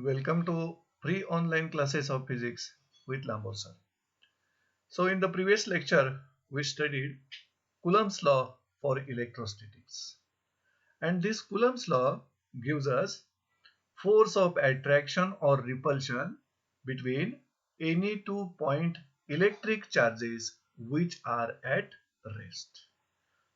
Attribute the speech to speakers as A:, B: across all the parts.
A: Welcome to free online classes of physics with Lambor sir. So in the previous lecture we studied Coulomb's law for electrostatics, and this Coulomb's law gives us force of attraction or repulsion between any two point electric charges which are at rest.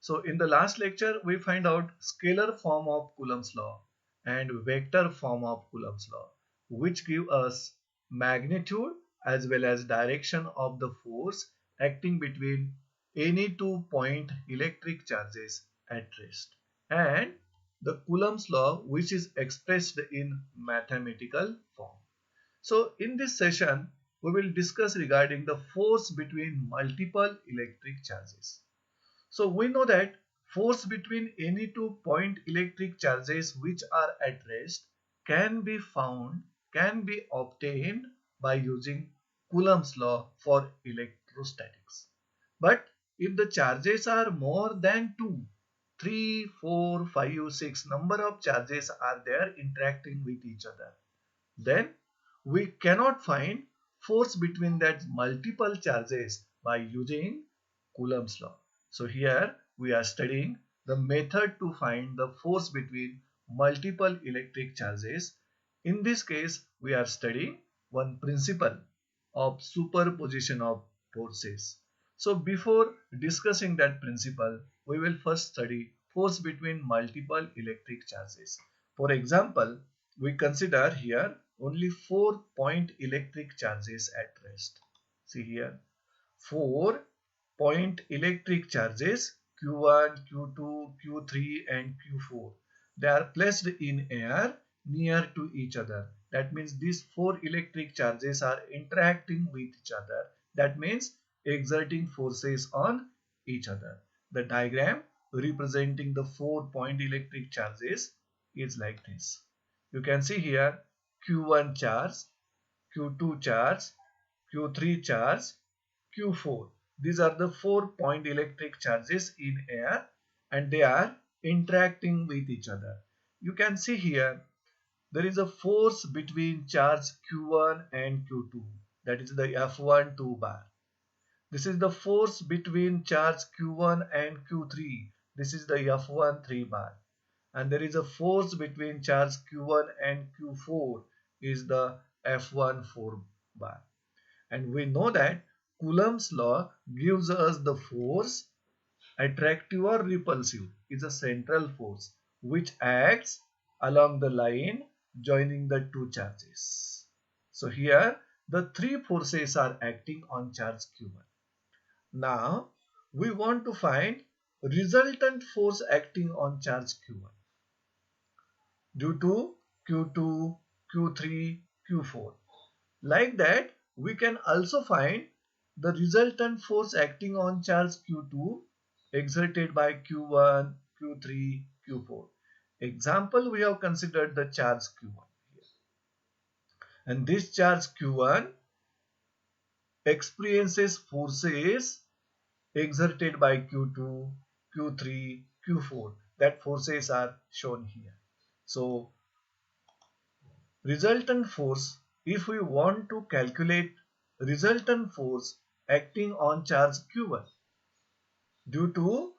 A: So in the last lecture we find out scalar form of Coulomb's law and vector form of Coulomb's law, which give us magnitude as well as direction of the force acting between any two point electric charges at rest, and the Coulomb's law which is expressed in mathematical form. So in this session we will discuss regarding the force between multiple electric charges. So we know that force between any two point electric charges which are at rest can be obtained by using Coulomb's law for electrostatics. But if the charges are more than 2, 3, 4, 5, 6 number of charges are there interacting with each other, then we cannot find force between that multiple charges by using Coulomb's law. So here we are studying the method to find the force between multiple electric charges. In this case, we are studying one principle of superposition of forces. So before discussing that principle, we will first study force between multiple electric charges. For example, we consider here only 4-point electric charges at rest. See here, 4-point electric charges Q1, Q2, Q3 and Q4. They are placed in air near to each other. That means these 4 electric charges are interacting with each other. That means exerting forces on each other. The diagram representing the 4-point electric charges is like this. You can see here Q1 charge, Q2 charge, Q3 charge, Q4. These are the 4-point electric charges in air and they are interacting with each other. You can see here there is a force between charge Q1 and Q2, that is the F12 bar. This is the force between charge Q1 and Q3. This is the F13 bar. And there is a force between charge Q1 and Q4 is the F14 bar. And we know that Coulomb's law gives us the force attractive or repulsive is a central force which acts along the line joining the two charges. So here the three forces are acting on charge Q1. Now we want to find resultant force acting on charge Q1 due to Q2, Q3, Q4. Like that, we can also find the resultant force acting on charge Q2 exerted by Q1, Q3, Q4. Example, we have considered the charge Q1 here. And this charge Q1 experiences forces exerted by Q2, Q3, Q4. That forces are shown here. So, resultant force, if we want to calculate resultant force acting on charge Q1 due to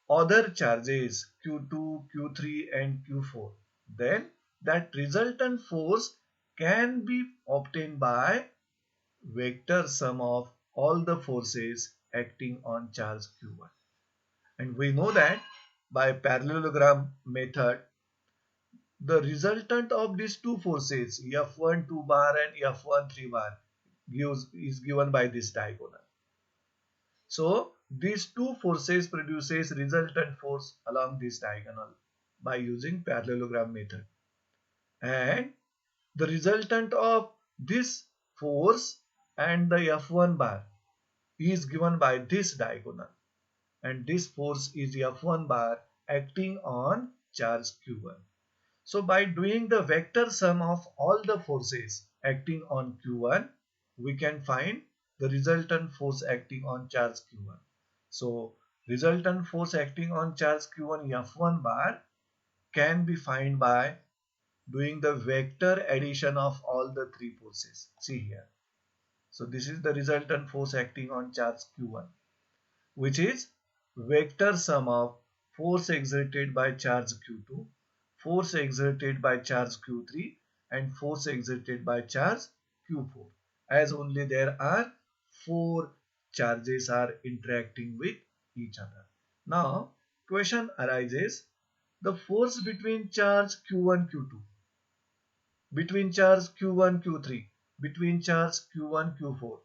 A: other charges Q2, Q3 and Q4, then that resultant force can be obtained by vector sum of all the forces acting on charge Q1. And we know that by parallelogram method, the resultant of these two forces F12 bar and F13 bar is given by this diagonal. So these two forces produces resultant force along this diagonal by using parallelogram method, and the resultant of this force and the F1 bar is given by this diagonal, and this force is F1 bar acting on charge Q1. So by doing the vector sum of all the forces acting on Q1, we can find the resultant force acting on charge Q1. So resultant force acting on charge Q1 F1 bar can be found by doing the vector addition of all the three forces. See here. So this is the resultant force acting on charge Q1, which is vector sum of force exerted by charge Q2, force exerted by charge Q3, and force exerted by charge Q4, as only there are four charges are interacting with each other. Now, question arises, the force between charge Q1, Q2, between charge Q1, Q3, between charge Q1, Q4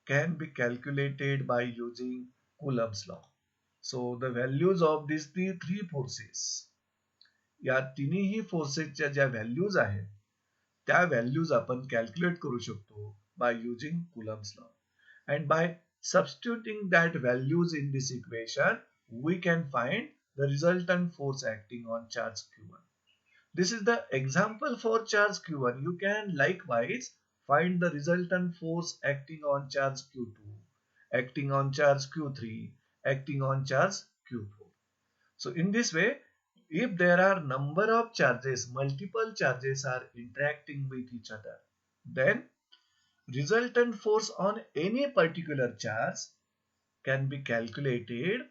A: can be calculated by using Coulomb's law. So the values of these three forces, या तिन्ही फोर्सेसच्या ज्या values आहेत त्या values आपण calculate करू शकतो by using Coulomb's law. And by substituting that values in this equation, we can find the resultant force acting on charge Q1. This is the example for charge Q1. You can likewise find the resultant force acting on charge Q2, acting on charge Q3, acting on charge Q4. So in this way, if there are number of charges, multiple charges are interacting with each other, then resultant force on any particular charge can be calculated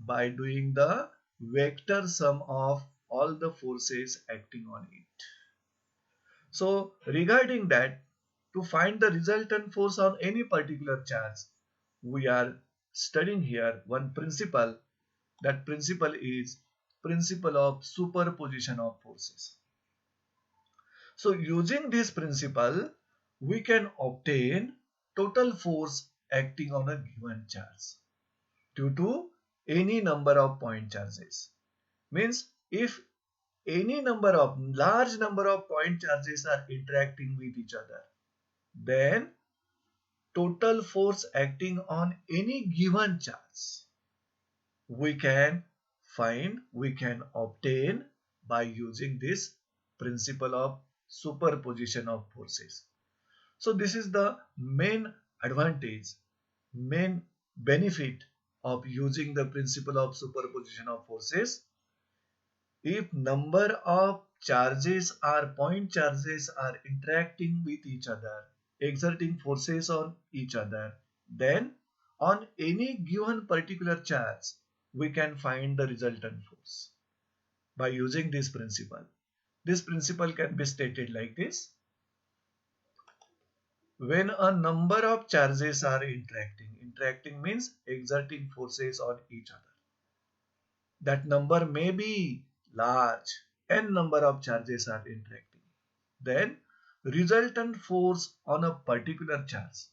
A: by doing the vector sum of all the forces acting on it. So regarding that, to find the resultant force on any particular charge, we are studying here one principle. That principle is principle of superposition of forces. So using this principle, we can obtain total force acting on a given charge due to any number of point charges. Means if any large number of point charges are interacting with each other, then total force acting on any given charge we can obtain by using this principle of superposition of forces. So this is the main advantage, main benefit of using the principle of superposition of forces. If number of point charges are interacting with each other, exerting forces on each other, then on any given particular charge, we can find the resultant force by using this principle. This principle can be stated like this. When a number of charges are interacting means exerting forces on each other. That number may be large, n number of charges are interacting. Then resultant force on a particular charge,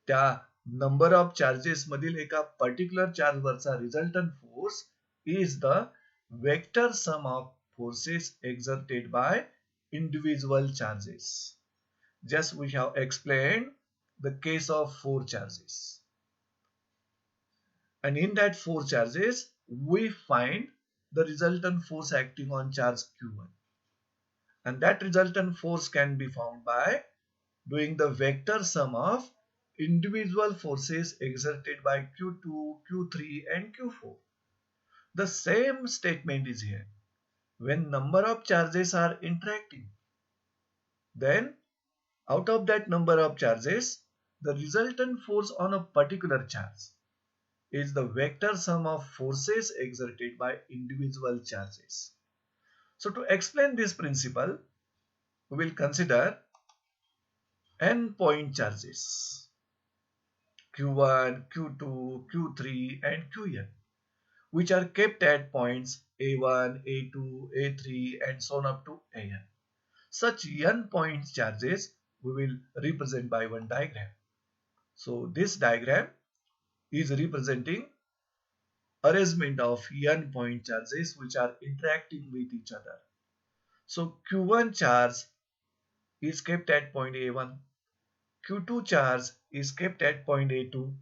A: त्या number of charges मधील एका particular charge वरचा resultant force is the vector sum of forces exerted by individual charges. Just we have explained the case of four charges. And in that four charges, we find the resultant force acting on charge Q1. And that resultant force can be found by doing the vector sum of individual forces exerted by Q2, Q3 and Q4. The same statement is here. When number of charges are interacting, then out of that number of charges, the resultant force on a particular charge is the vector sum of forces exerted by individual charges. So to explain this principle, we will consider n point charges, Q1, Q2, Q3 and Qn, which are kept at points A1, A2, A3 and so on up to An. Such n point charges we will represent by one diagram. So this diagram is representing arrangement of n point charges which are interacting with each other. So Q1 charge is kept at point A1, Q2 charge is kept at point A2,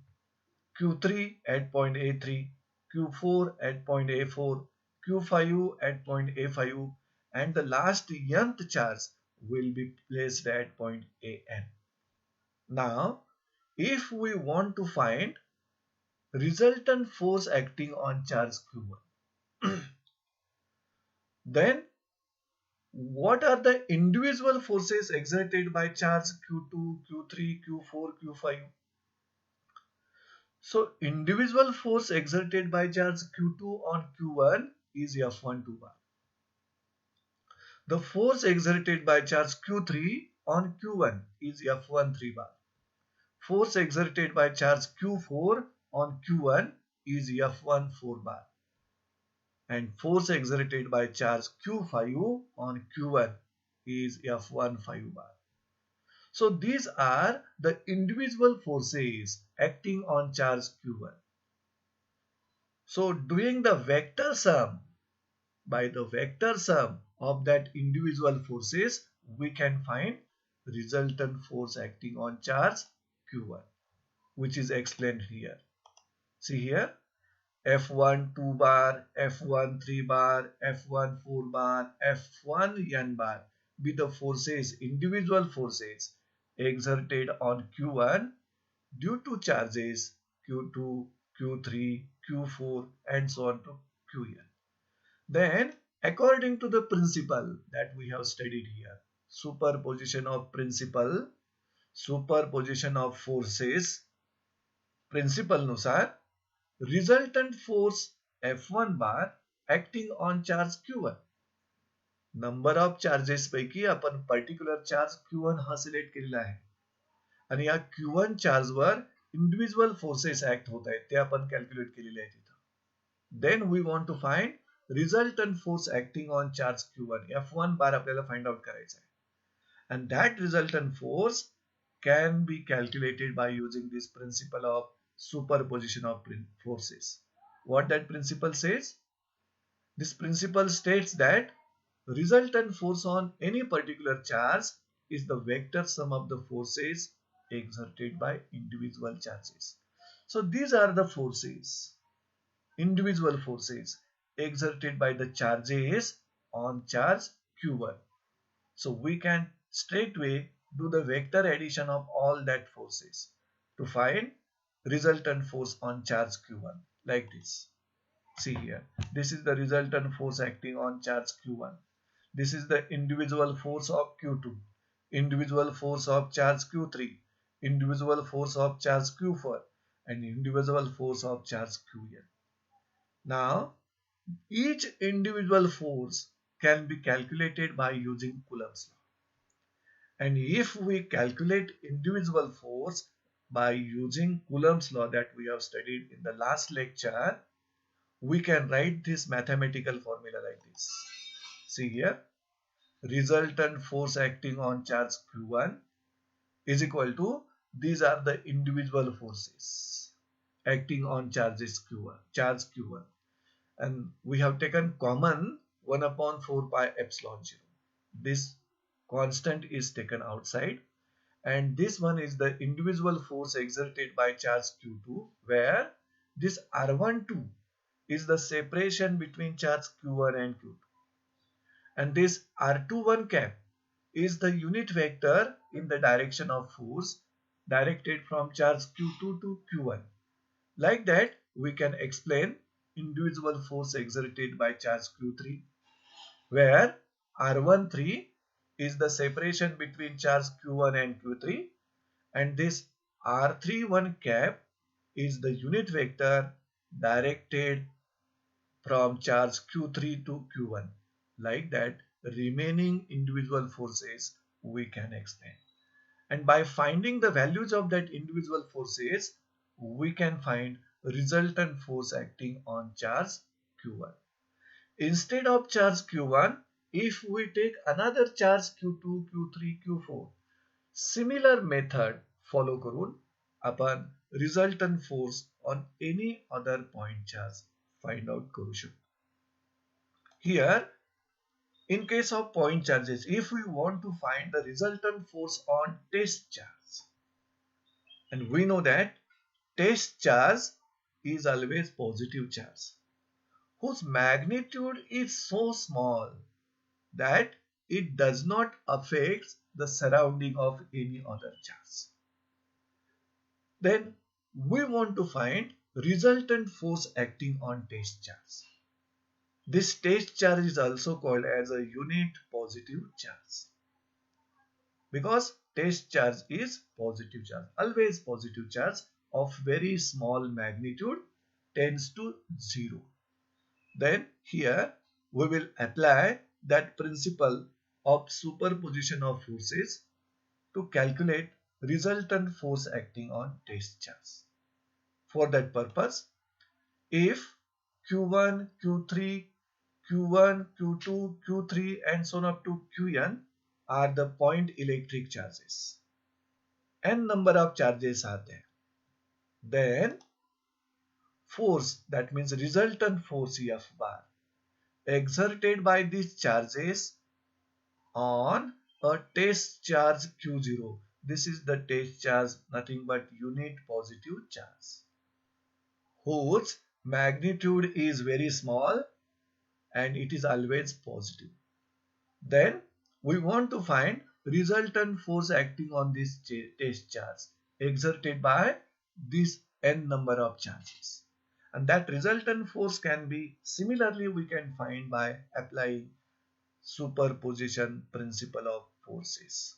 A: Q3 at point A3, Q4 at point A4, Q5 at point A5 and the last nth charge will be placed at point An. Now if we want to find resultant force acting on charge Q1, then What are the individual forces exerted by charge Q2, Q3, Q4, Q5? So individual force exerted by charge Q2 on Q1 is F12 bar. The force exerted by charge Q3 on Q1 is F13 bar. Force exerted by charge Q4 on Q1 is F14 bar. And force exerted by charge Q5 on Q1 is F15 bar. So these are the individual forces acting on charge Q1. So doing the vector sum, by the vector sum of that individual forces, we can find resultant force acting on charge Q1, which is explained here. See here, F12 bar, F13 bar, F14 bar, F1n bar be the forces, individual forces exerted on Q1 due to charges Q2, Q3, Q4 and so on to Qn. Then according to the principle that we have studied here, superposition of principle, superposition of forces, principle नुसार resultant force F1 bar acting on charge Q1. Number of charges पैकी आपण particular charge Q1 हा select केलेला आहे आणि या Q1 charge वर individual forces act होत आहेत ते आपण कॅल्क्युलेट केलेले आहेत इथं. Then we want to find resultant force acting on charge Q1 F1 bar आपल्याला फाइंड आउट करायचा आहे. And that resultant force can be calculated by using this principle of superposition of forces. What that principle says? This principle states that resultant force on any particular charge is the vector sum of the forces exerted by individual charges. So these are the forces, individual forces exerted by the charges on charge Q1. So we can straightway do the vector addition of all that forces to find resultant force on charge Q1 like this. See here, this is the resultant force acting on charge Q1. This is the individual force of Q2, individual force of charge Q3, individual force of charge Q4 and individual force of charge Qn. Now each individual force can be calculated by using Coulomb's law. And if we calculate individual force by using Coulomb's law that we have studied in the last lecture, we can write this mathematical formula like this. See here, resultant force acting on charge Q1 is equal to, these are the individual forces acting on charges Q1, charge Q1. And we have taken common 1 upon 4 pi epsilon 0. This constant is taken outside and this one is the individual force exerted by charge Q2, where this R12 is the separation between charge Q1 and Q2 and this R21 cap is the unit vector in the direction of force directed from charge Q2 to Q1. Like that we can explain individual force exerted by charge Q3, where R13 is the separation between charge Q1 and Q3 and this R31 cap is the unit vector directed from charge Q3 to Q1. Like that remaining individual forces we can explain. And by finding the values of that individual forces, we can find resultant force acting on charge Q1. Instead of charge Q1, if we take another charge Q2, Q3, Q4, similar method follow करून आपण resultant force on any other point charge find out करू शकतो. Here, in case of point charges, if we want to find the resultant force on test charge, and we know that test charge is always positive charge, whose magnitude is so small that it does not affect the surrounding of any other charge. Then we want to find resultant force acting on test charge. This test charge is also called as a unit positive charge because test charge is positive charge, always positive charge of very small magnitude tends to 0. Then here we will apply that principle of superposition of forces to calculate resultant force acting on test charge. For that purpose, if Q1, Q3, Q1, Q2, Q3 and so on up to Qn are the point electric charges, n number of charges are there, then force, that means resultant force F bar exerted by these charges on a test charge Q0. This is the test charge, nothing but unit positive charge, whose magnitude is very small and it is always positive. Then we want to find resultant force acting on this test charge exerted by this n number of charges. And that resultant force can be similarly we can find by applying superposition principle of forces.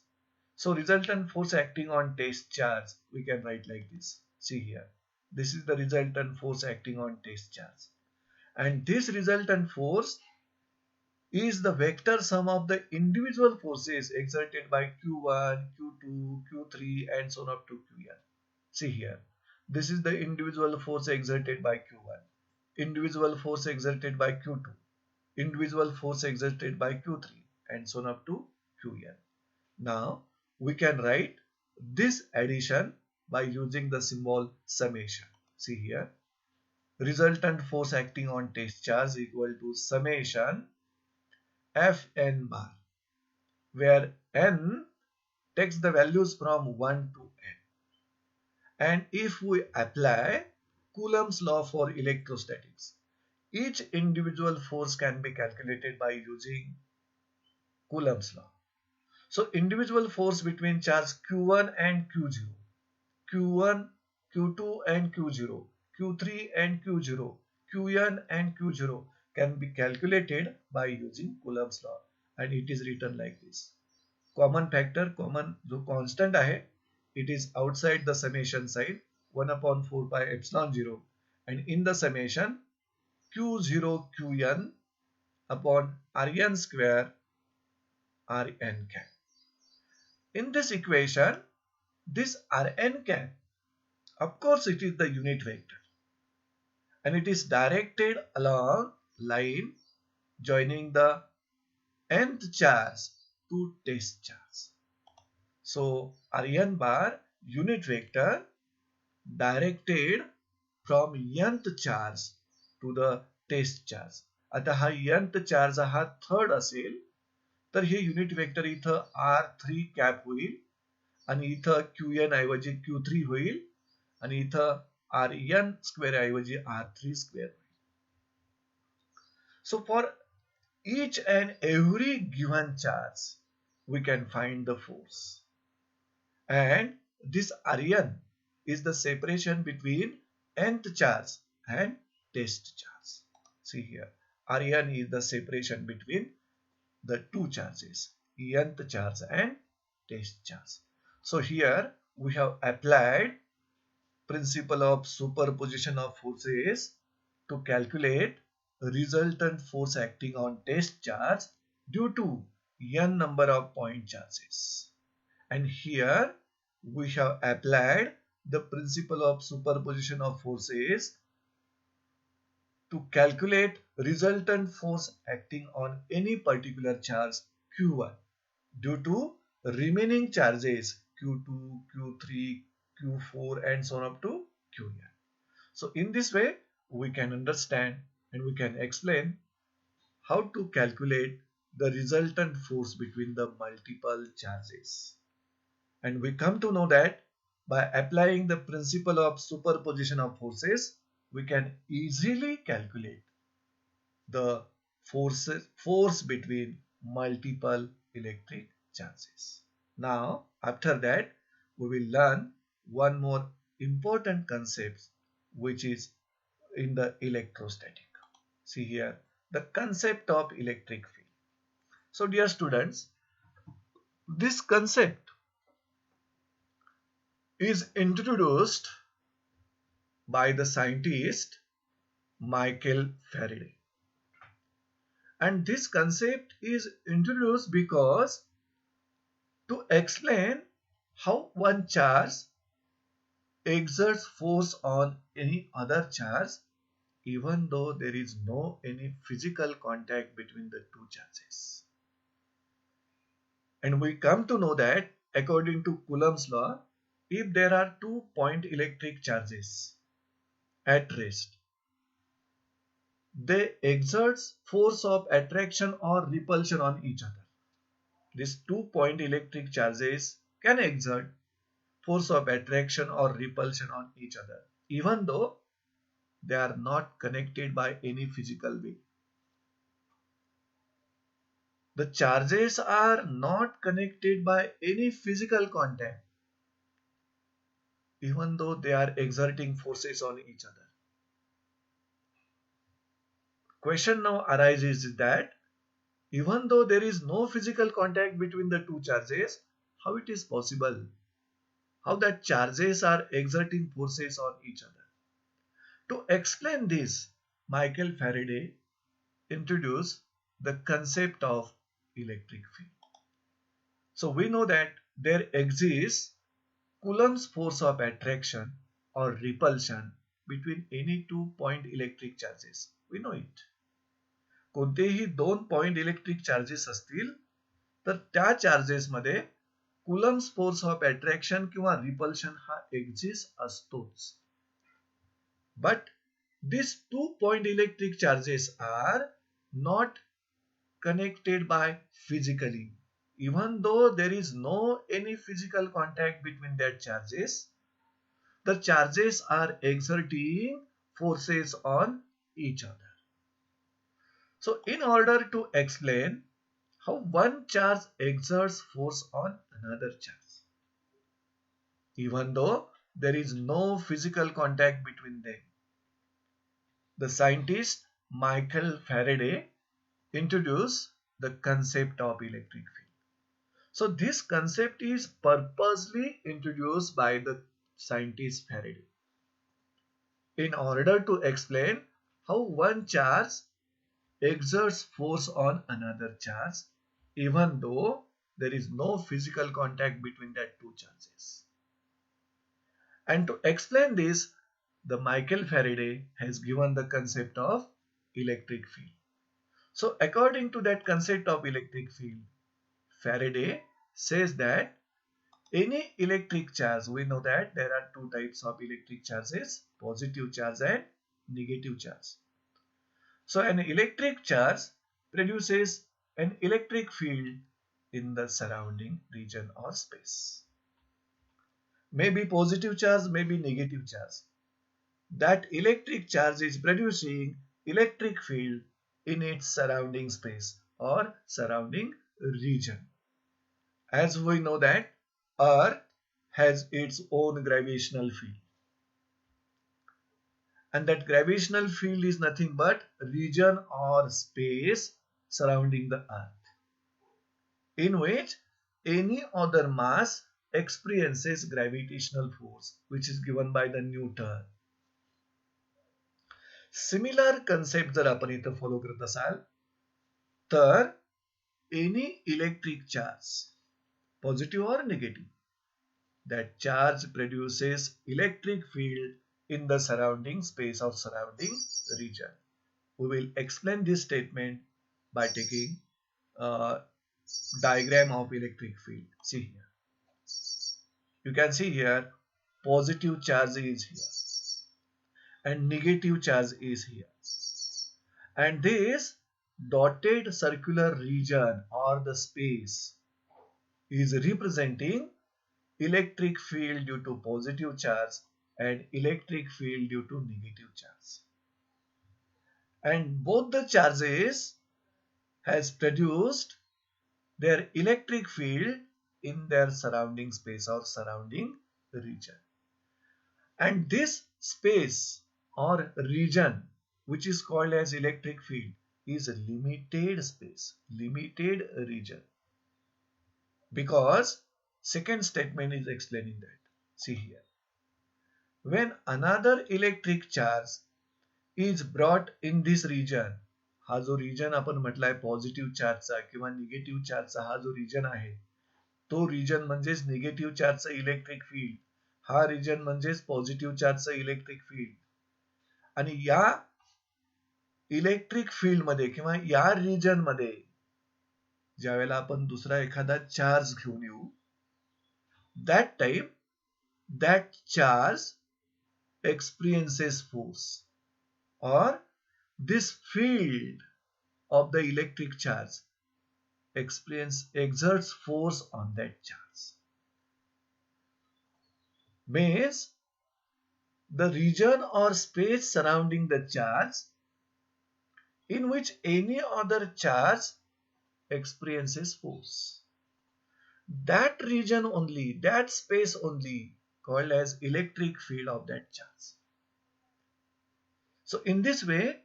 A: So resultant force acting on test charge we can write like this. See here. This is the resultant force acting on test charge. And this resultant force is the vector sum of the individual forces exerted by Q1, Q2, Q3 and so on up to Qn. See here. This is the individual force exerted by Q1, individual force exerted by Q2, individual force exerted by Q3 and so on up to Qn. Now we can write this addition by using the symbol summation. See here. Resultant force acting on test charge equal to summation Fn bar, where n takes the values from 1 to n. And if we apply Coulomb's law for electrostatics, each individual force can be calculated by using Coulomb's law. So individual force between charge Q1 and Q0, Q1, Q2 and Q0, Q3 and Q0, Qn and Q0 can be calculated by using Coulomb's law, and it is written like this. Common factor, common जो constant आहे, it is outside the summation sign 1 upon 4 pi epsilon 0, and in the summation Q0 Qn upon Rn square Rn cap. In this equation, this Rn cap, of course it is the unit vector and it is directed along line joining the nth charge to test charge. So Rn bar unit vector directed from nth charge to the test charge. आता हा nth charge हा third असेल तर हे unit vector इथं R3 cap होईल आणि इथं Qn ऐवजी Q3 होईल आणि इथं Rn स्क्वेअर ऐवजी R3 स्क्वेअर होईल. So for each and every given charge we can find the force, and this Rn is the separation between nth charge and test charge. See here, Rn is the separation between the two charges, nth charge and test charge. So here we have applied principle of superposition of forces to calculate resultant force acting on test charge due to n number of point charges. And here we have applied the principle of superposition of forces to calculate resultant force acting on any particular charge Q1 due to remaining charges Q2, Q3, Q4 and so on up to Qn. So in this way we can understand and we can explain how to calculate the resultant force between the multiple charges. And we come to know that by applying the principle of superposition of forces, we can easily calculate the force between multiple electric charges. Now, after that, we will learn one more important concept which is in the electrostatic. See here, the concept of electric field. So dear students, this concept is introduced by the scientist Michael Faraday. And this concept is introduced because to explain how one charge exerts force on any other charge even though there is no any physical contact between the two charges. And we come to know that according to Coulomb's law, if there are 2 point electric charges at rest, they exert force of attraction or repulsion on each other. These 2 point electric charges can exert force of attraction or repulsion on each other, even though they are not connected by any physical way. The charges are not connected by any physical contact, even though they are exerting forces on each other. Question now arises that even though there is no physical contact between the two charges, how it is possible? How that charges are exerting forces on each other? To explain this, Michael Faraday introduced the concept of electric field. So we know that there exists Coulomb's force of attraction or repulsion between any 2 point electric charges. We know it. कोणतेही 2 point electric charges असतील तर त्या charges मध्ये coulombs force of attraction किंवा repulsion हा exist असतोच. But these 2 point electric charges are not connected by physically. Even though there is no any physical contact between that charges, the charges are exerting forces on each other. So in order to explain how one charge exerts force on another charge, even though there is no physical contact between them, the scientist Michael Faraday introduced the concept of electric field. So this concept is purposely introduced by the scientist Faraday in order to explain how one charge exerts force on another charge even though there is no physical contact between that two charges. And to explain this, the Michael Faraday has given the concept of electric field. So according to that concept of electric field, Faraday says that any electric charge, we know that there are two types of electric charges, positive charge and negative charge. So an electric charge produces an electric field in the surrounding region or space. Maybe positive charge, maybe negative charge. That electric charge is producing electric field in its surrounding space or surrounding region. As we know that Earth has its own gravitational field. And that gravitational field is nothing but region or space surrounding the Earth, in which any other mass experiences gravitational force, which is given by the Newton. Similar concept जर आपण इथं follow करत असाल तर any electric charge, positive or negative, that charge produces electric field in the surrounding space or surrounding region. We will explain this statement by taking a diagram of electric field. See here. You can see here positive charge is here and negative charge is here. And this dotted circular region or the space is representing electric field due to positive charge and electric field due to negative charge. And both the charges has produced their electric field in their surrounding space or surrounding region. And this space or region, which is called as electric field, is a limited space, limited region. Because second statement is explaining that. See here. When another electric charge is brought in this region, हा जो region आपण म्हटलाय positive चार्जचा किंवा negative चार्जचा हा जो region आहे, तो region म्हणजेच negative चार्जचं electric field, हा रिजन म्हणजेच पॉझिटिव्ह चार्जचं इलेक्ट्रिक फील्ड. आणि या इलेक्ट्रिक फील्ड मध्ये किंवा या रिजन मध्ये ज्या वेळेला आपण दुसरा एखादा चार्ज घेऊन येऊ, that time that charge experiences force, or this field of the electric charge exerts force on that charge. Means the region or space surrounding the charge in which any other charge experiences force. That region only, that space only called as electric field of that charge. So in this way,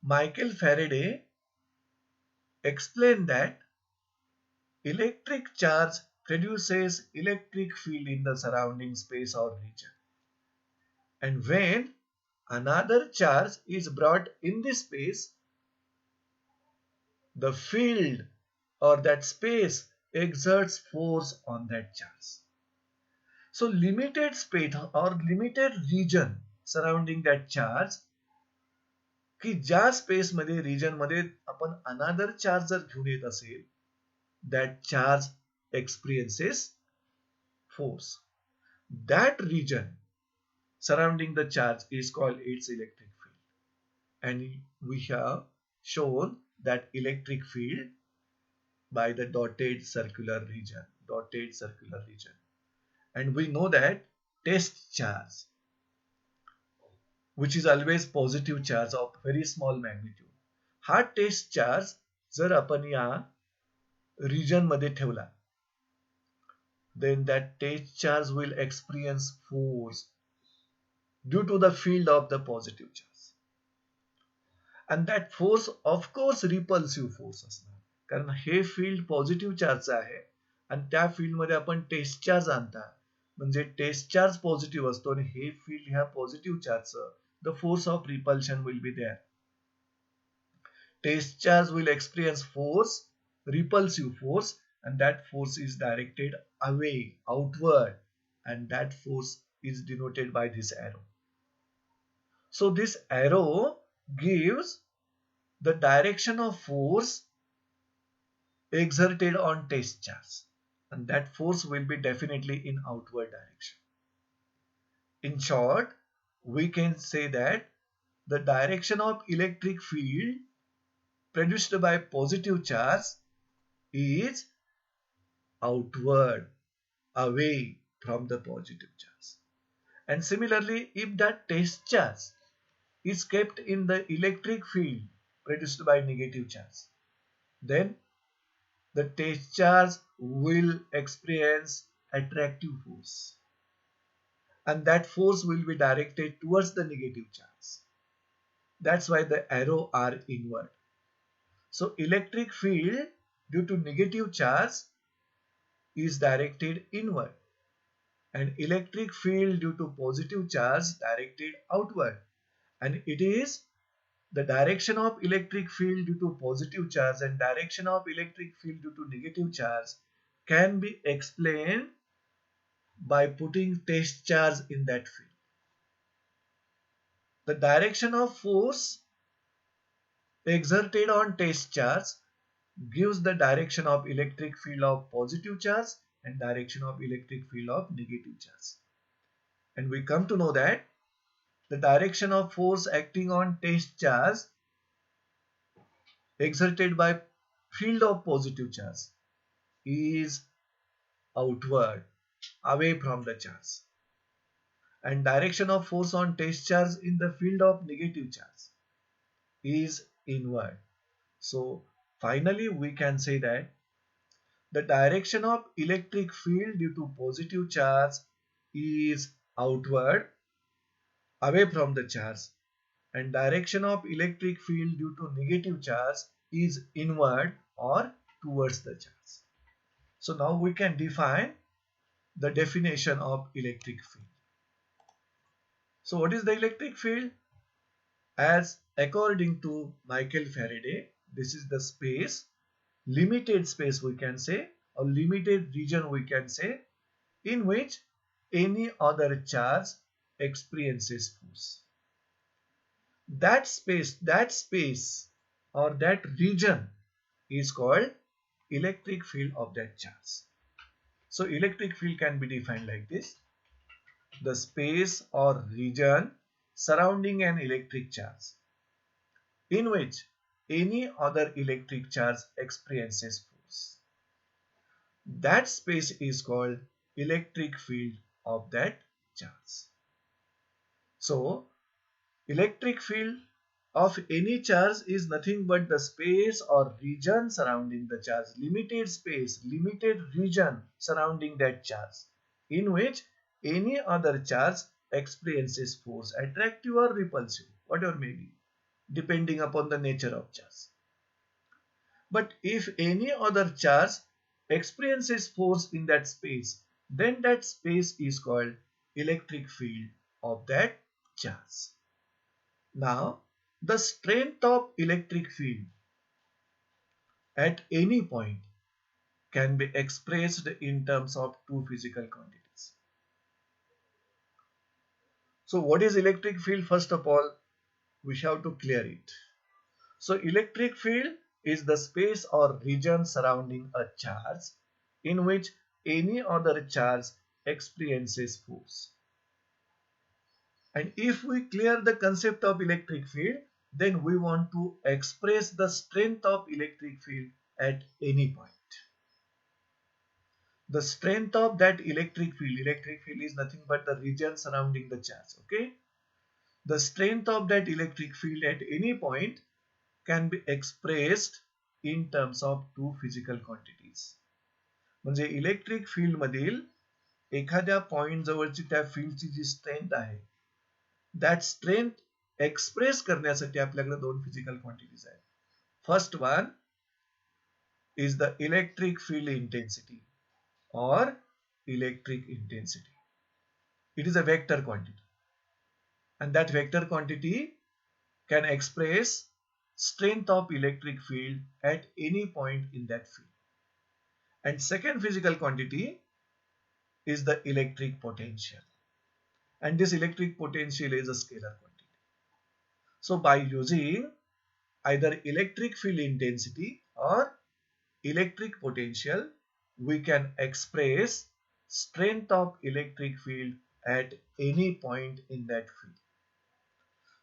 A: Michael Faraday explained that electric charge produces electric field in the surrounding space or region. And when another charge is brought in this space, the field or that space exerts force on that charge. So limited space or limited region surrounding that charge, की ज्या space मध्ये region मध्ये आपण अनादर charge जर घेऊन येत असेल, that charge experiences force. That region surrounding the charge is called its electric field. And we have shown that electric field by the dotted circular region. Dotted circular region. And we know that test charge, which is always positive charge of very small magnitude, हा test charge जर आपण या region मध्ये ठेवला, then that test charge will experience force due to the field of the positive charge. And that force of course repulsive force असणार, कारण हे field positive charge आहे आणि त्या फील्ड मध्ये आपण टेस्ट चार्ज आणता, म्हणजे टेस्ट चार्ज पॉझिटिव्ह असतो आणि हे फील्ड ह्या positive चार्जचं, the force of repulsion will be there. Test charge will experience force, repulsive force, and that force is directed away, outward, and that force is denoted by this arrow. So this arrow gives the direction of force exerted on test charge, and that force will be definitely in outward direction. In short, we can say that the direction of electric field produced by positive charge is outward, away from the positive charge. And similarly, if that test charge is kept in the electric field produced by negative charge, then the test charge will experience attractive force, and that force will be directed towards the negative charge. That's why the arrow are inward. So electric field due to negative charge is directed inward, and electric field due to positive charge directed outward. And it is the direction of electric field due to positive charge and direction of electric field due to negative charge can be explained by putting test charge in that field. The direction of force exerted on test charge gives the direction of electric field of positive charge and direction of electric field of negative charge. And we come to know that the direction of force acting on test charge exerted by field of positive charge is outward, away from the charge, and direction of force on test charge in the field of negative charge is inward. So finally we can say that the direction of electric field due to positive charge is outward, away from the charge, and direction of electric field due to negative charge is inward or towards the charge. So now we can define the definition of electric field. So what is the electric field? As according to Michael Faraday, this is the space, limited space we can say, or limited region we can say, in which any other charge experiences force. That space or that region is called electric field of that charge. So electric field can be defined like this: the space or region surrounding an electric charge in which any other electric charge experiences force. That space is called electric field of that charge. So electric field of any charge is nothing but the space or region surrounding the charge, limited space, limited region surrounding that charge, in which any other charge experiences force, attractive or repulsive, whatever may be, depending upon the nature of charge. But if any other charge experiences force in that space, then that space is called electric field of that charge. Now, the strength of electric field at any point can be expressed in terms of two physical quantities. So what is electric field? First of all, we have to clear it. So electric field is the space or region surrounding a charge in which any other charge experiences force. And if we clear the concept of electric field, then we want to express the strength of electric field at any point. The strength of that electric field is nothing but the region surrounding the charge, okay? The strength of that electric field at any point can be expressed in terms of two physical quantities. म्हणजे electric field मधील एखाद्या point जवळची त्या फील्डची जी strength आहे, that strength express करण्यासाठी आपल्याकडे दोन physical quantities आहेत. First one is the electric field intensity or electric intensity. It is a vector quantity, and that vector quantity can express strength of electric field at any point in that field. And second physical quantity is the electric potential, and this electric potential is a scalar quantity. So by using either electric field intensity or electric potential, we can express strength of electric field at any point in that field.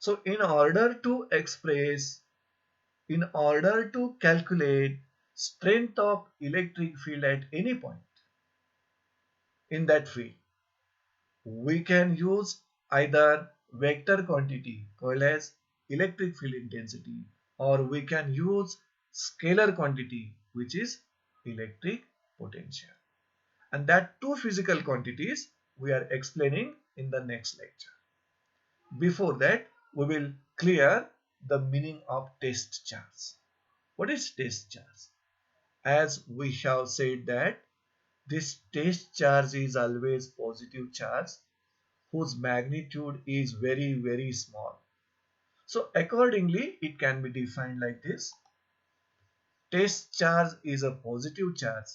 A: So in order to calculate strength of electric field at any point in that field, we can use either vector quantity called as electric field intensity, or we can use scalar quantity which is electric potential. And that two physical quantities we are explaining in the next lecture. Before that, we will clear the meaning of test charge. What is test charge? As we have said that this test charge is always positive charge whose magnitude is very, very small. So accordingly, it can be defined like this. Test charge is a positive charge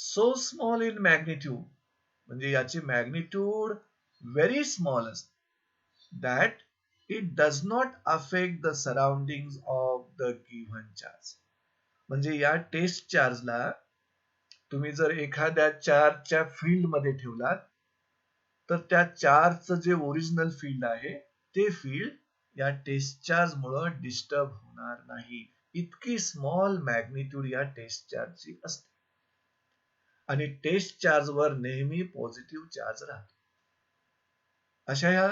A: so small in magnitude, म्हणजे याची magnitude very small असते, that it does not affect the surroundings of the given charge. म्हणजे या test चार्जला तुम्ही जर एखाद्या चार्जच्या field मध्ये ठेवलात, तर त्या चार्जचं जे ओरिजिनल फील्ड आहे ते फील्ड या टेस्ट चार्ज मुळे डिस्टर्ब होणार नाही. इतकी स्मॉल मॅग्निट्यूड या टेस्ट चार्जची असते. आणि टेस्ट चार्ज वर नेहमी पॉझिटिव्ह चार्ज राहतो. अशा या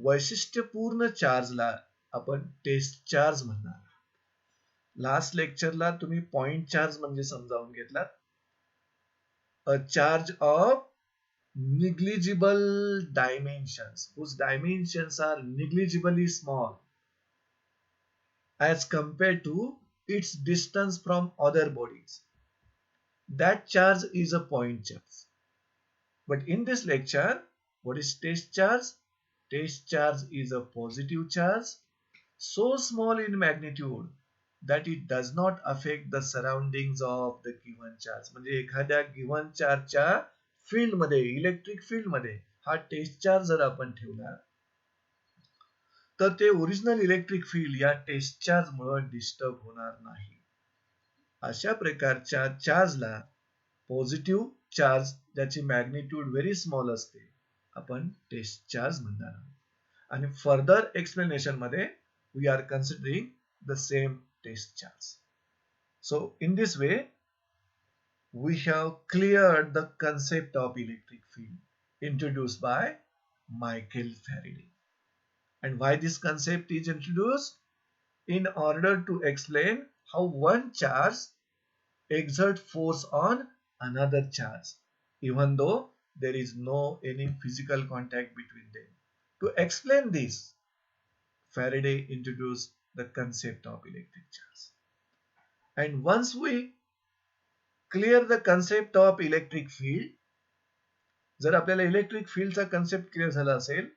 A: वैशिष्ट्यपूर्ण चार्जला आपण टेस्ट चार्ज म्हणणार. लास्ट लेक्चरला तुम्ही पॉइंट चार्ज म्हणजे समजावून घेतलात. A charge of negligible dimensions, whose dimensions are negligibly small as compared to its distance from other bodies. That charge is a point charge. But in this lecture, what is test charge? Test charge is a positive charge so small in magnitude that it does not affect the surroundings of the given charge. म्हणजे एखाद्या given चार्जच्या field मध्ये, electric field मध्ये हा test charge जर आपण ठेवला तर ते ओरिजिनल इलेक्ट्रिक फील्ड या टेस्ट चार्ज मुळे डिस्टर्ब होणार नाही. अशा प्रकारच्या चार्जला पॉझिटिव्ह चार्ज ज्याची मॅग्निट्यूड व्हेरी स्मॉल असते आपण टेस्ट चार्ज म्हणणार आहोत. आणि फर्दर एक्सप्लेनेशन मध्ये we are considering the same test charge. So in this way we have cleared the concept of electric field introduced by Michael Faraday. And why this concept is introduced? In order to explain how one charge exerts force on another charge even though there is no any physical contact between them. To explain this, Faraday introduced the concept of electric charge. And once we clear the concept of electric field, जर आपल्याला electric फील्डचा concept clear झाला असेल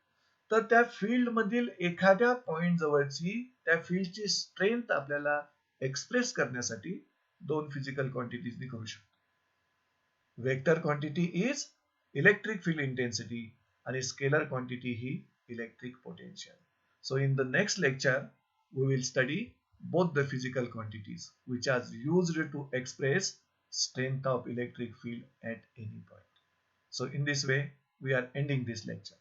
A: तर त्या field मधील एखाद्या point जवळची त्या फील्डची स्ट्रेंथ आपल्याला एक्सप्रेस करण्यासाठी दोन फिजिकल क्वांटिटीजनी करू शकतो. Vector quantity is electric field intensity आणि स्केलर क्वांटिटी ही electric potential. So in the next lecture, we will study both the physical quantities which are used to express strength of electric field at any point. So in this way, we are ending this lecture.